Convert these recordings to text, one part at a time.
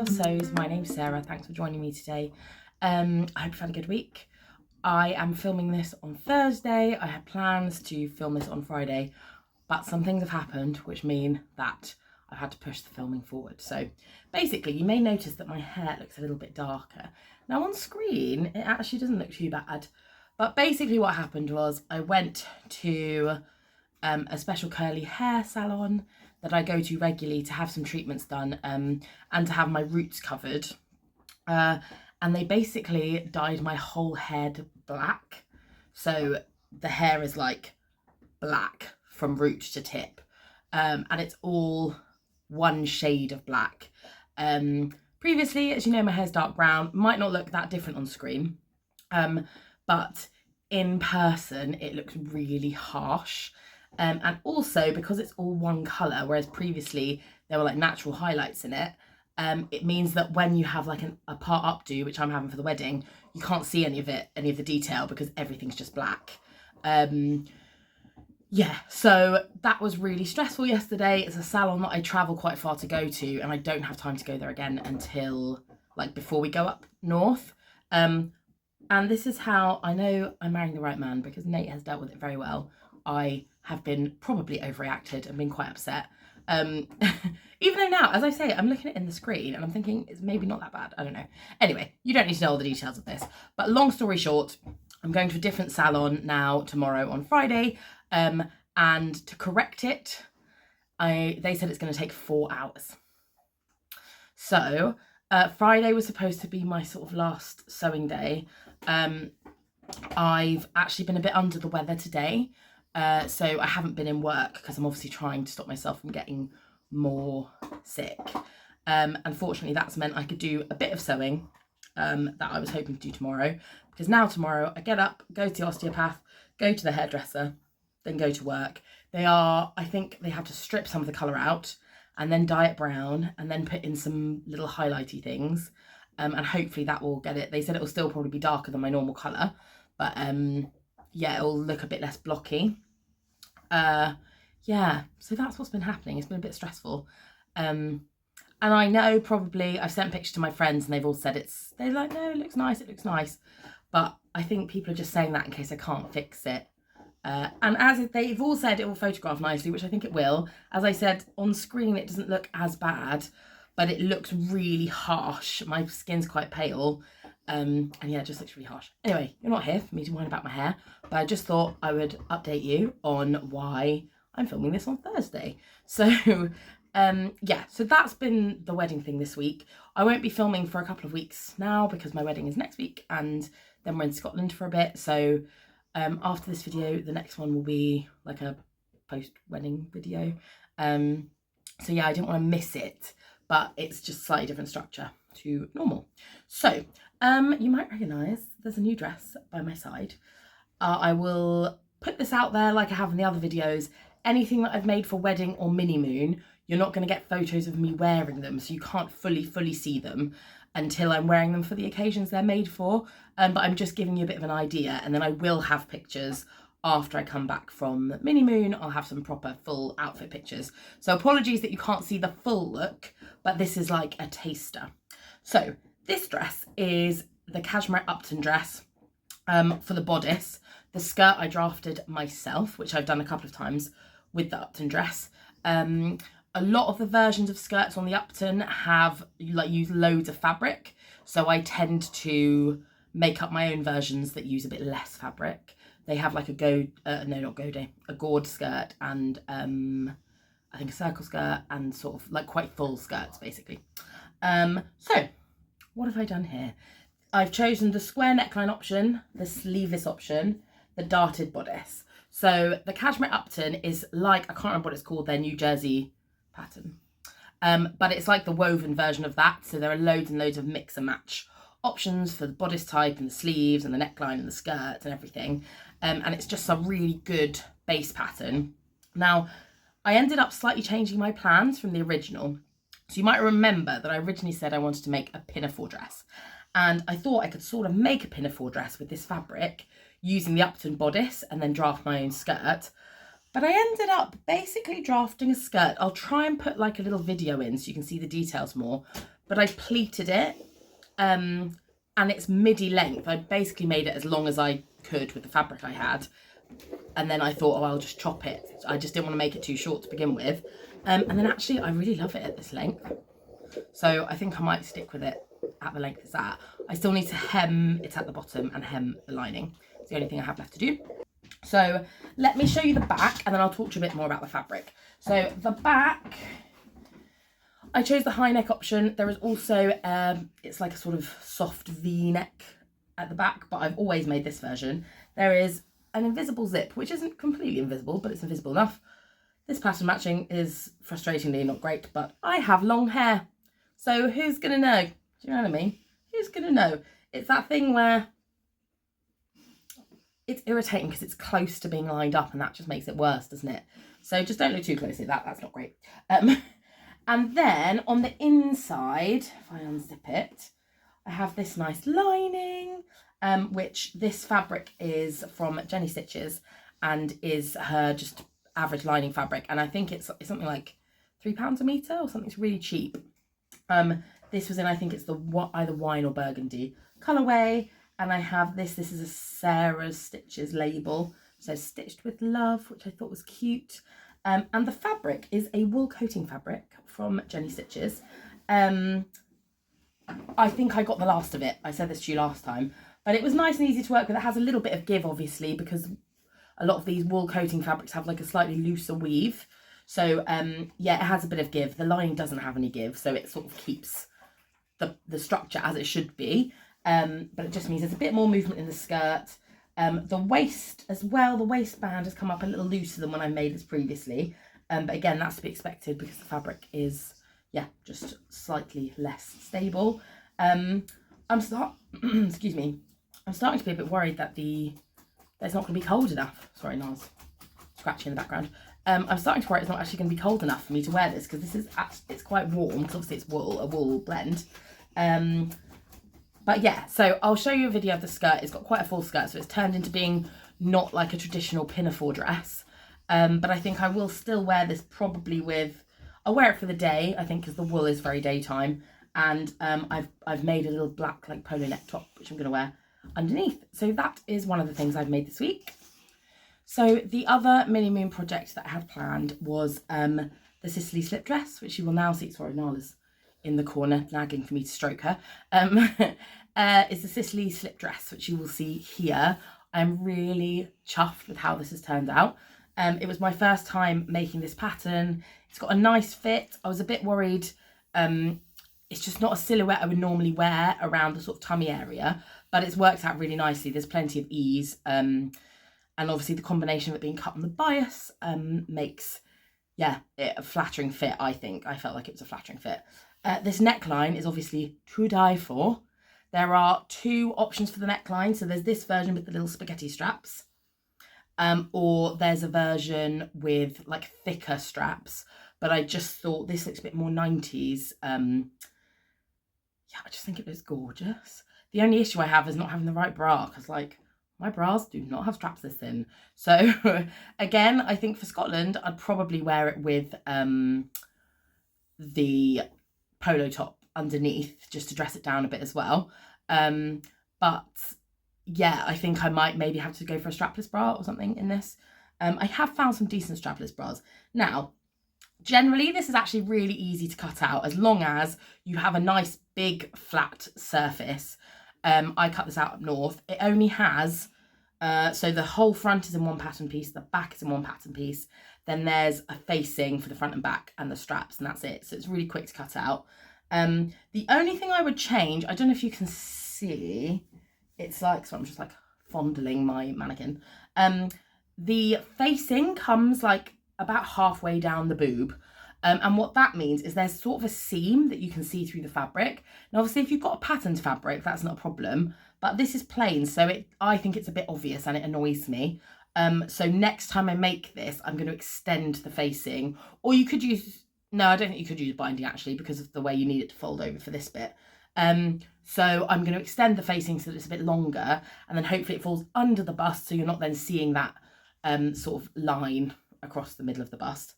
so's, my name's Sarah. Thanks for joining me today. I hope you've had a good week. I am filming this on Thursday. I had plans to film this on Friday, but some things have happened which mean that I've had to push the filming forward. So basically, you may notice that my hair looks a little bit darker. Now on screen, it actually doesn't look too bad. But basically what happened was I went to a special curly hair salon that I go to regularly to have some treatments done and to have my roots covered. And they basically dyed my whole head black. So the hair is like black from root to tip. And it's all one shade of black. Previously, as you know, my hair's dark brown. Might not look that different on screen. But in person, it looks really harsh. And also because it's all one colour, whereas previously there were like natural highlights in it, it means that when you have like a part updo, which I'm having for the wedding, you can't see any of it, any of the detail, because everything's just black. Yeah, so that was really stressful yesterday. It's a salon that I travel quite far to go to, and I don't have time to go there again until like before we go up north. And this is how I know I'm marrying the right man, because Nate has dealt with it very well. I have been probably overreacted and been quite upset. Even though now, as I say, I'm looking at it in the screen and I'm thinking it's maybe not that bad. I don't know. Anyway, you don't need to know all the details of this. But long story short, I'm going to a different salon now tomorrow on Friday. And to correct it, they said it's going to take 4 hours. So Friday was supposed to be my sort of last sewing day. I've actually been a bit under the weather today. So I haven't been in work because I'm obviously trying to stop myself from getting more sick. Unfortunately, that's meant I could do a bit of sewing that I was hoping to do tomorrow, because now tomorrow I get up, go to the osteopath, go to the hairdresser, then go to work. I think they have to strip some of the colour out and then dye it brown and then put in some little highlighty things. And hopefully that will get it. They said it will still probably be darker than my normal colour, but yeah, it'll look a bit less blocky. Yeah, so that's what's been happening. It's been a bit stressful. And I know probably I've sent pictures to my friends and they've all said they're like, no, it looks nice, it looks nice. But I think people are just saying that in case I can't fix it. And as they've all said, it will photograph nicely, which I think it will. As I said, on screen, it doesn't look as bad, but it looks really harsh. My skin's quite pale. And yeah, it just looks really harsh. Anyway, you're not here for me to whine about my hair, but I just thought I would update you on why I'm filming this on Thursday. So yeah, so that's been the wedding thing this week. I won't be filming for a couple of weeks now because my wedding is next week and then we're in Scotland for a bit. So after this video, the next one will be like a post-wedding video. So yeah, I didn't want to miss it, but it's just slightly different structure to normal. So you might recognise there's a new dress by my side. I will put this out there like I have in the other videos. Anything that I've made for wedding or Minimoon, you're not going to get photos of me wearing them, so you can't fully see them until I'm wearing them for the occasions they're made for. But I'm just giving you a bit of an idea, and then I will have pictures after I come back from Minimoon. I'll have some proper full outfit pictures. So apologies that you can't see the full look, but this is like a taster. So this dress is the Kashmir Upton dress for the bodice. The skirt I drafted myself, which I've done a couple of times with the Upton dress. A lot of the versions of skirts on the Upton have use loads of fabric, so I tend to make up my own versions that use a bit less fabric. They have like a gourd skirt and I think a circle skirt and sort of like quite full skirts basically. So what have I done here? I've chosen the square neckline option, the sleeveless option, the darted bodice. So the Kashmir Upton is like, I can't remember what it's called, their New Jersey pattern. But it's like the woven version of that. So there are loads and loads of mix and match options for the bodice type and the sleeves and the neckline and the skirts and everything. And it's just a really good base pattern. Now, I ended up slightly changing my plans from the original. So you might remember that I originally said I wanted to make a pinafore dress. And I thought I could sort of make a pinafore dress with this fabric using the Upton bodice and then draft my own skirt. But I ended up basically drafting a skirt. I'll try and put like a little video in so you can see the details more. but I pleated it, and it's midi length. I basically made it as long as I could with the fabric I had, and then I thought, oh, I'll just chop it. I just didn't want to make it too short to begin with, and then actually I really love it at this length, so I think I might stick with it at the length it's at. I still need to hem it at the bottom and hem the lining. It's the only thing I have left to do. So let me show you the back, and then I'll talk to you a bit more about the fabric. So the back, I chose the high neck option. There is also, it's like a sort of soft V-neck at the back, but I've always made this version. There is an invisible zip, which isn't completely invisible, but it's invisible enough. This pattern matching is frustratingly not great, but I have long hair. So who's gonna know? Do you know what I mean? Who's gonna know? It's that thing where it's irritating because it's close to being lined up, and that just makes it worse, doesn't it? So just don't look too closely. That's not great. And then on the inside, if I unzip it, I have this nice lining, which this fabric is from Jenny Stitches and is her just average lining fabric. And I think it's something like £3 a metre or something. It's really cheap. This was in, I think it's the either wine or burgundy colourway. And I have this is a Sarah's Stitches label. So stitched with love, which I thought was cute. And the fabric is a wool coating fabric from Jenny Stitches. I think I got the last of it. I said this to you last time, but it was nice and easy to work with. It has a little bit of give, obviously, because a lot of these wool coating fabrics have like a slightly looser weave. So yeah, it has a bit of give. The lining doesn't have any give, so it sort of keeps the structure as it should be. But it just means there's a bit more movement in the skirt. The waist as well, the waistband has come up a little looser than when I made this previously. But again, that's to be expected because the fabric is, yeah, just slightly less stable. Excuse me. I'm starting to be a bit worried that there's not going to be cold enough. Sorry, Nars, scratching in the background. I'm starting to worry it's not actually going to be cold enough for me to wear this, because this is it's quite warm, because obviously it's a wool blend. But yeah, so I'll show you a video of the skirt. It's got quite a full skirt, so it's turned into being not like a traditional pinafore dress. But I think I will still wear this probably I'll wear it for the day, I think, because the wool is very daytime. And I've made a little black like polo neck top, which I'm going to wear underneath. So that is one of the things I've made this week. So the other Minimoon project that I had planned was the Sissy slip dress, which you will now see. Sorry, Nala's in the corner nagging for me to stroke her. Is the Sissy slip dress, which you will see here. I'm really chuffed with how this has turned out. It was my first time making this pattern. It's got a nice fit. I was a bit worried. It's just not a silhouette I would normally wear around the sort of tummy area, but it's worked out really nicely. There's plenty of ease. And obviously the combination of it being cut on the bias makes, yeah, it a flattering fit, I think. I felt like it was a flattering fit. This neckline is obviously to die for. There are two options for the neckline. So there's this version with the little spaghetti straps, or there's a version with like thicker straps. But I just thought this looks a bit more 90s. Yeah, I just think it looks gorgeous. The only issue I have is not having the right bra, because like my bras do not have straps this thin. So again, I think for Scotland, I'd probably wear it with the polo top underneath, just to dress it down a bit as well. But yeah, I think I might maybe have to go for a strapless bra or something in this. I have found some decent strapless bras. Now, generally, this is actually really easy to cut out as long as you have a nice big flat surface. I cut this out up north. It only has, so the whole front is in one pattern piece, the back is in one pattern piece. Then there's a facing for the front and back and the straps, and that's it. So it's really quick to cut out. The only thing I would change, I don't know if you can see, it's like, so I'm just like fondling my mannequin. The facing comes like about halfway down the boob. And what that means is there's sort of a seam that you can see through the fabric. Now, obviously, if you've got a patterned fabric, that's not a problem. But this is plain, so I think it's a bit obvious and it annoys me. So next time I make this, I'm going to extend the facing. Or you could use, no, I don't think you could use binding actually, because of the way you need it to fold over for this bit. So I'm going to extend the facing so that it's a bit longer, and then hopefully it falls under the bust, so you're not then seeing that sort of line across the middle of the bust.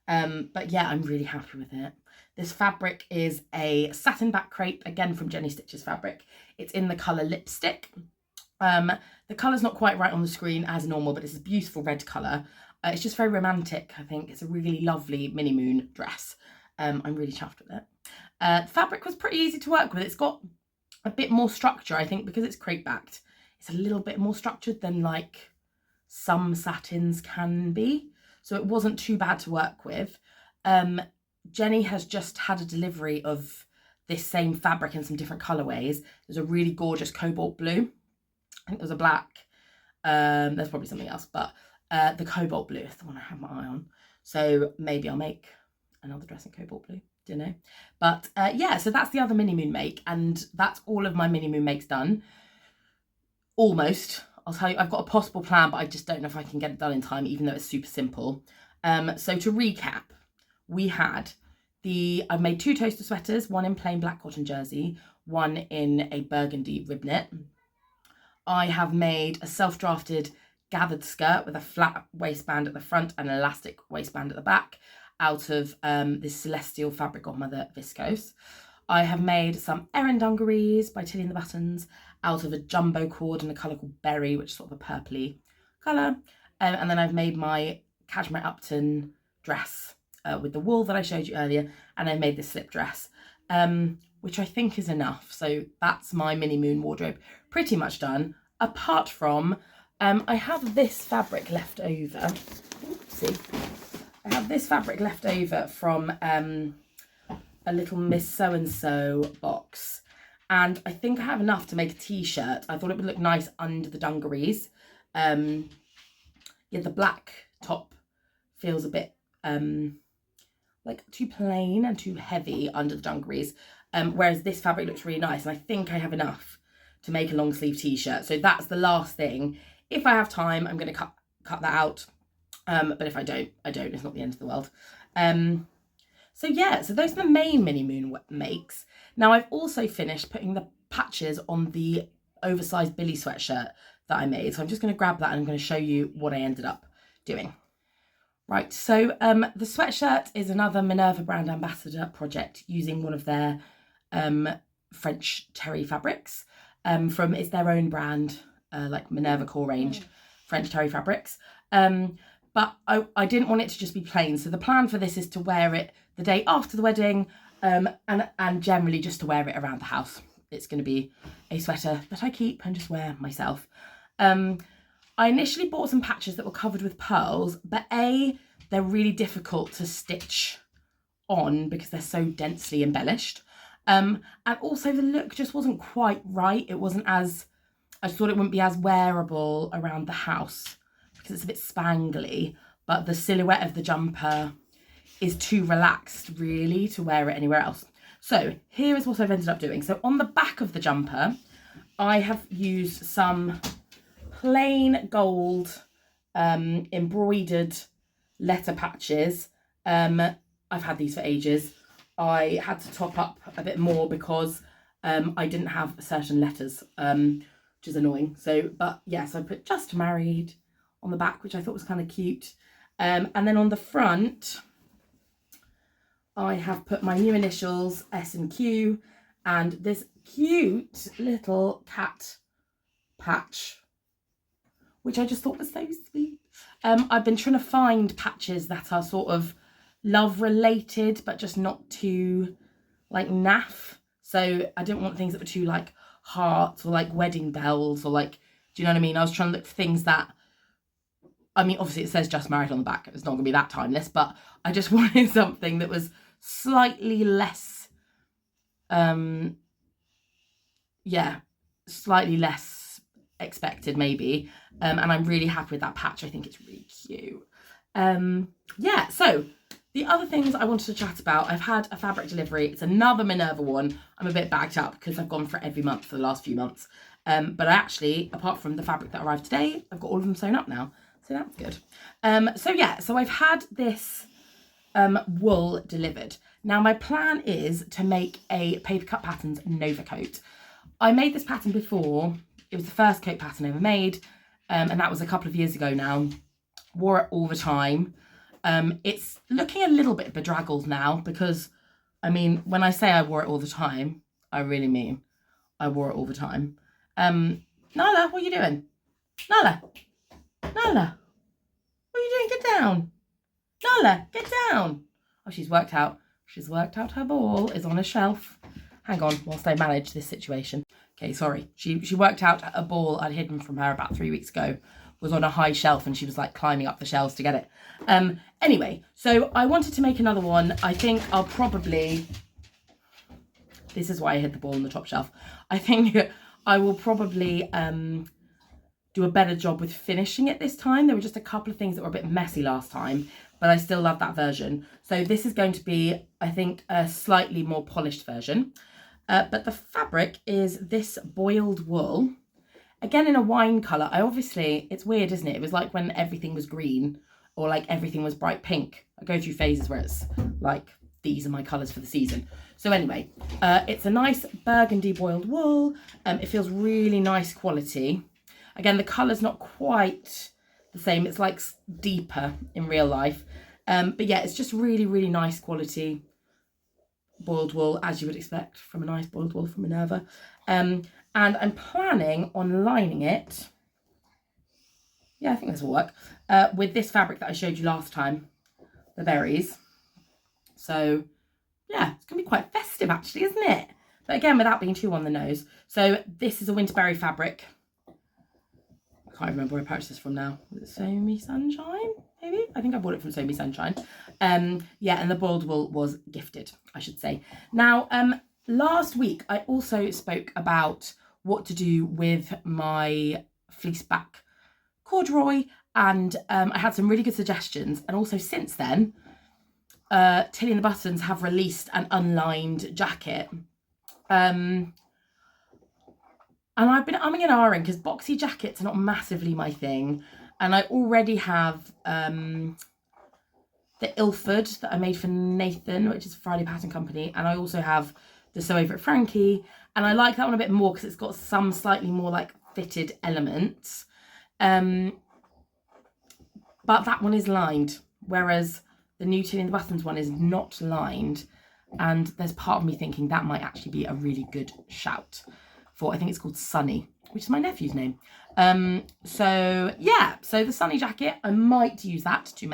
But yeah, I'm really happy with it. This fabric is a satin back crepe, again from Jenny Stitches fabric. It's in the colour Lipstick. The colour's not quite right on the screen as normal, but it's a beautiful red colour. It's just very romantic, I think. It's a really lovely Minimoon dress. I'm really chuffed with it. The fabric was pretty easy to work with. It's got a bit more structure, I think, because it's crepe backed. It's a little bit more structured than like some satins can be. So it wasn't too bad to work with. Jenny has just had a delivery of this same fabric in some different colourways. There's a really gorgeous cobalt blue. I think there's a black. There's probably something else, but the cobalt blue is the one I have my eye on. So maybe I'll make another dress in cobalt blue. Don't know. But yeah, so that's the other Minimoon make, and that's all of my Minimoon makes done. Almost. I'll tell you, I've got a possible plan, but I just don't know if I can get it done in time, even though it's super simple. So to recap, we had I've made 2 toaster sweaters, one in plain black cotton jersey, one in a burgundy rib knit. I have made a self-drafted gathered skirt with a flat waistband at the front and an elastic waistband at the back out of this Celestial Fabric Godmother viscose. I have made some Erin dungarees by Tilly and the Buttons out of a jumbo cord in a colour called Berry, which is sort of a purpley colour. And then I've made my Kashmir Upton dress with the wool that I showed you earlier, and I made this slip dress, which I think is enough. So that's my Minimoon wardrobe pretty much done, apart from I have this fabric left over. Oopsie. I have this fabric left over from a little Miss So-and-so box, and I think I have enough to make a t-shirt. I thought it would look nice under the dungarees. Yeah, the black top feels a bit like too plain and too heavy under the dungarees, whereas this fabric looks really nice, and I think I have enough to make a long sleeve t-shirt. So that's the last thing. If I have time, I'm going to cut that out, but if I don't, I don't. It's not the end of the world. So yeah, so those are the main Minimoon makes. Now I've also finished putting the patches on the oversized Billy sweatshirt that I made. So I'm just going to grab that and I'm going to show you what I ended up doing. Right, so the sweatshirt is another Minerva brand ambassador project using one of their French terry fabrics. It's their own brand, like Minerva core range, French terry fabrics. But I didn't want it to just be plain. So the plan for this is to wear it the day after the wedding, and generally just to wear it around the house. It's going to be a sweater that I keep and just wear myself. I initially bought some patches that were covered with pearls, but they're really difficult to stitch on because they're so densely embellished. And also the look just wasn't quite right. It wasn't as, I thought it wouldn't be as wearable around the house because it's a bit spangly, but the silhouette of the jumper is too relaxed really to wear it anywhere else. So here is what I've ended up doing. So on the back of the jumper, I have used some plain gold embroidered letter patches. I've had these for ages. I had to top up a bit more because I didn't have certain letters, which is annoying. So, but yes, I put just married on the back, which I thought was kind of cute. And then on the front, I have put my new initials, S and Q, and this cute little cat patch, which I just thought was so sweet. I've been trying to find patches that are sort of love related, but just not too like naff. So I didn't want things that were too like hearts or like wedding bells or like, do you know what I mean? I was trying to look for things that, I mean, obviously it says just married on the back. It's not going to be that timeless, but I just wanted something that was slightly less, slightly less expected maybe. And I'm really happy with that patch. I think it's really cute. Yeah, so the other things I wanted to chat about, I've had a fabric delivery. It's another Minerva one. I'm a bit backed up because I've gone for it every month for the last few months. But I actually, apart from the fabric that arrived today, I've got all of them sewn up now. So that's good. So I've had this wool delivered. Now my plan is to make a Paper Cut Patterns Nova coat. I made this pattern before. It was the first coat pattern I ever made. And that was a couple of years ago now. Wore it all the time. It's looking a little bit bedraggled now because, I mean, when I say I wore it all the time, I really mean I wore it all the time. Nala, what are you doing? Nala, Nala, what are you doing? Get down. Nala, get down. Oh, she's worked out. She's worked out her ball is on a shelf. Hang on, whilst I manage this situation. Okay, sorry. She worked out a ball I'd hidden from her about 3 weeks ago. Was on a high shelf and she was like climbing up the shelves to get it. Anyway, so I wanted to make another one. I think I'll probably... This is why I hid the ball on the top shelf. I think I will probably do a better job with finishing it this time. There were just a couple of things that were a bit messy last time, but I still love that version. So this is going to be, I think, a slightly more polished version. But the fabric is this boiled wool. Again, in a wine colour. It's weird, isn't it? It was like when everything was green or like everything was bright pink. I go through phases where it's like, these are my colours for the season. So anyway, it's a nice burgundy boiled wool. It feels really nice quality. Again, the colour's not quite the same. It's like deeper in real life. But yeah, it's just really, really nice quality boiled wool, as you would expect from a nice boiled wool from Minerva. And I'm planning on lining it, yeah, I think this will work, with this fabric that I showed you last time, the berries. So yeah, it's going to be quite festive actually, isn't it? But again, without being too on the nose. So this is a Winterberry fabric. I can't remember where I purchased this from now. Was it So Me Sunshine? Maybe? I think I bought it from So Me Sunshine. Yeah, and the boiled wool was gifted, I should say. Now, last week I also spoke about what to do with my fleece back corduroy, and I had some really good suggestions. And also since then, Tilly and the Buttons have released an unlined jacket. And I've been umming and ahhing because boxy jackets are not massively my thing. And I already have the Ilford that I made for Nathan, which is Friday Pattern Company. And I also have the Sew Over at Frankie. And I like that one a bit more because it's got some slightly more like fitted elements. But that one is lined, whereas the new Tilly and the Buttons one is not lined. And there's part of me thinking that might actually be a really good shout for, I think it's called Sunny, which is my nephew's name. So yeah, so the Sunny jacket, I might use that to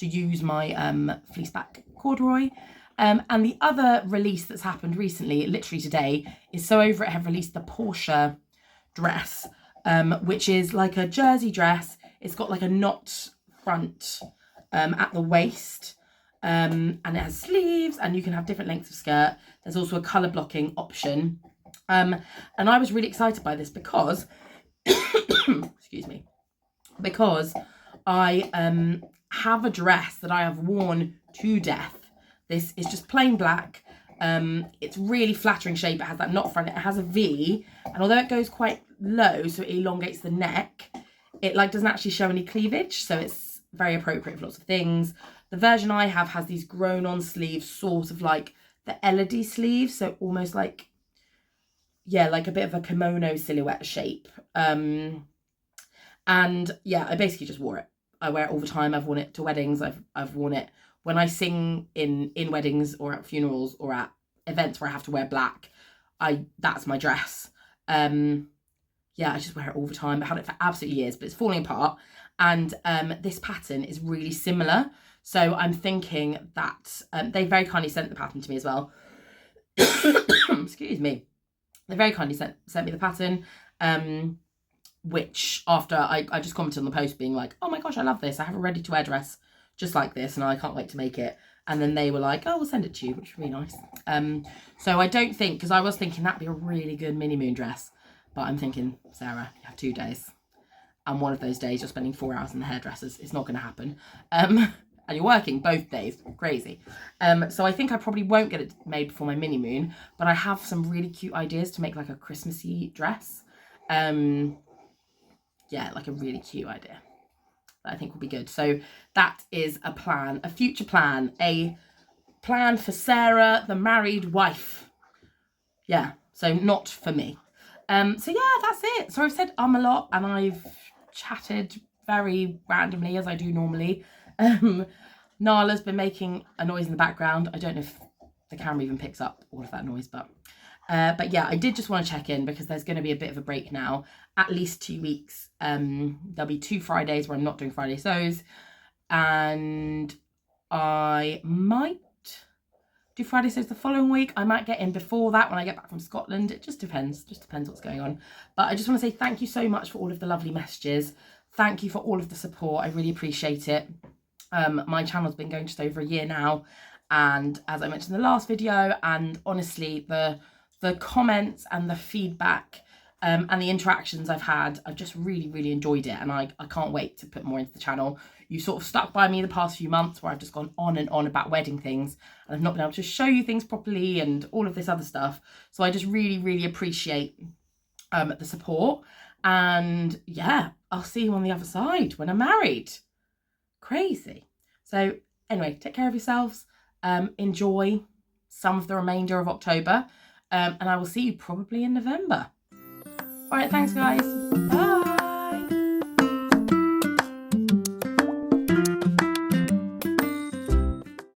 use my fleece back corduroy. And the other release that's happened recently, literally today, is Sew Over It have released the Portia dress, which is like a jersey dress. It's got like a knot front at the waist, and it has sleeves, and you can have different lengths of skirt. There's also a colour blocking option. And I was really excited by this because, excuse me, because I have a dress that I have worn to death. This is just plain black. It's really flattering shape. It has that knot front. It has a V, and although it goes quite low, so it elongates the neck, it like doesn't actually show any cleavage, so it's very appropriate for lots of things. The version I have has these grown-on sleeves, sort of like the Elodie sleeves, so almost like, yeah, like a bit of a kimono silhouette shape. And yeah, I basically just wore it. I wear it all the time. I've worn it to weddings. I've worn it when I sing in weddings or at funerals or at events where I have to wear black. That's my dress. Yeah, I just wear it all the time. I've had it for absolutely years, but it's falling apart. And this pattern is really similar. So I'm thinking that they very kindly sent the pattern to me as well. Excuse me. They very kindly sent me the pattern, which after I just commented on the post being like, oh my gosh, I love this. I have a ready-to-wear dress just like this and I can't wait to make it. And then they were like, oh, we'll send it to you, which is really nice. So I don't think, because I was thinking that'd be a really good Minimoon dress, but I'm thinking, Sarah, you have 2 days. And one of those days you're spending 4 hours in the hairdressers. It's not going to happen. And you're working both days. Crazy. So I think I probably won't get it made before my Minimoon, but I have some really cute ideas to make like a Christmassy dress. Yeah, like a really cute idea that I think will be good. So that is a plan, a future plan, a plan for Sarah, the married wife. Yeah, so not for me. So yeah, that's it. So I've said a lot and I've chatted very randomly as I do normally. Nala's been making a noise in the background. I don't know if the camera even picks up all of that noise, but yeah, I did just want to check in because there's going to be a bit of a break now, at least 2 weeks. There'll be 2 Fridays where I'm not doing Friday sews, and I might do Friday sews the following week. I might get in before that when I get back from Scotland. It just depends what's going on. But I just want to say thank you so much for all of the lovely messages. Thank you for all of the support. I really appreciate it. My channel's been going just over a year now, and as I mentioned in the last video, and honestly the comments and the feedback and the interactions I've had, I've just really enjoyed it, and I can't wait to put more into the channel. You sort of stuck by me the past few months where I've just gone on and on about wedding things, and I've not been able to show you things properly and all of this other stuff. So I just really appreciate the support, and yeah, I'll see you on the other side when I'm married. Crazy. So anyway, take care of yourselves. Enjoy some of the remainder of October, and I will see you probably in November. All right, thanks guys. Bye.